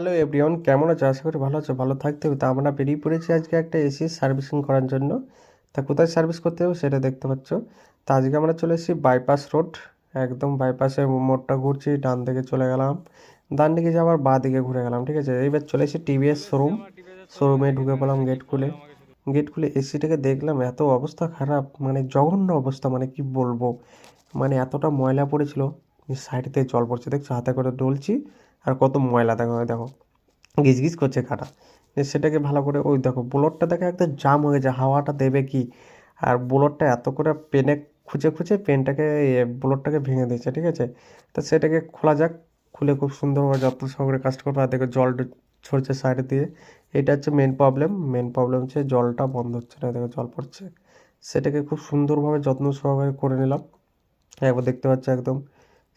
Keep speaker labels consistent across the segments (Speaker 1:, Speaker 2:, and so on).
Speaker 1: Hello everyone, কেমন আছো? আশা করি ভালো আছো। ভালো থাকতে হবে। তা আমরা বেরিয়ে পড়েছি আজকে একটা এসি সার্ভিসিং করার জন্য। তা কোথায় সার্ভিস করতে হবে সেটা দেখতে পাচ্ছ। তা আজকে আমরা চলে এসেছি বাইপাস রোড। একদম বাইপাসে মোড়টা ঘুরছি, ডান দিকে চলে গেলাম, ডান দিকে যাবার বাঁ দিকে ঘুরে গেলাম। ঠিক আছে, এইবার চলে এসেছি টিভিএস শোরুম। শোরুমে ঢুকে পড়লাম, গেট খুলে এসিটাকে দেখলাম, এত অবস্থা খারাপ, মানে জঘন্য অবস্থা, মানে কি বলবো। মানে এতটা ময়লা পড়েছিল, সাইড থেকে জল পড়ছে, দেখছো, হাতে করে ডলছি আর কত ময়লা, দেখো দেখো গিজগিজ করছে কাটা। সেটাকে ভালো করে, ওই দেখো ব্লোরটা দেখে একদম জাম হয়ে গেছে, হাওয়াটা দেবে কি। আর ব্লোরটা এত করে পেনে খুঁজে খুঁজে পেনটাকে, ব্লোরটাকে ভেঙে দিয়েছে। ঠিক আছে, তো সেটাকে খোলা যাক। খুলে খুব সুন্দরভাবে যত্ন সহকারে কাজটা করবো। আর দেখো জল ছড়ছে সাইড দিয়ে। এটা হচ্ছে মেন প্রবলেম হচ্ছে জলটা বন্ধ হচ্ছে না, দেখো জল পড়ছে। সেটাকে খুব সুন্দরভাবে যত্ন সহকারে করে নিলাম। একবার দেখতে পাচ্ছি একদম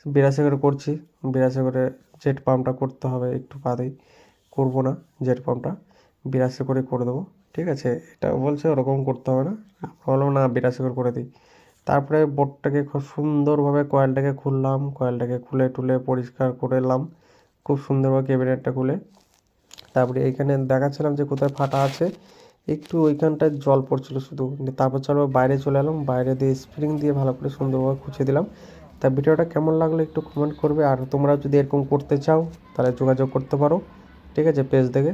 Speaker 1: বিরাশে করে করছি। বিরাশে করে জেট পাম্পটা করতে হবে, একটু বাদেই করবো না। জেট পাম্পটা বিরাশে করে দেবো। ঠিক আছে, এটা বলছে ওরকম করতে হবে না, বললাম না বিরাশে করে দিই। তারপরে বোর্ডটাকে খুব সুন্দরভাবে কয়েলটাকে খুললাম, কয়েলটাকে খুলে টুলে পরিষ্কার করে এলাম খুব সুন্দরভাবে ক্যাবিনেটটা খুলে। তারপরে এইখানে দেখাচ্ছিলাম যে কোথায় ফাটা আছে, একটু ওইখানটায় জল পড়ছিল শুধু। তারপর চলো বাইরে চলে এলাম, বাইরে দিয়ে স্প্রিং দিয়ে ভালো করে সুন্দরভাবে খুঁজে দিলাম। তা ভিডিওটা কেমন লাগলো একটু কমেন্ট করবে। আর তোমরা যদি এরকম করতে চাও তাহলে যোগাযোগ করতে পারো, ঠিক আছে, পেজ থেকে।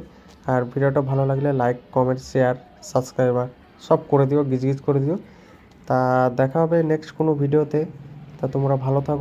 Speaker 1: আর ভিডিওটা ভালো লাগলে লাইক, কমেন্ট, শেয়ার, সাবস্ক্রাইবার সব করে দিও, গিজগিজ করে দিও। তা দেখা হবে নেক্সট কোনো ভিডিওতে। তা তোমরা ভালো থাকো।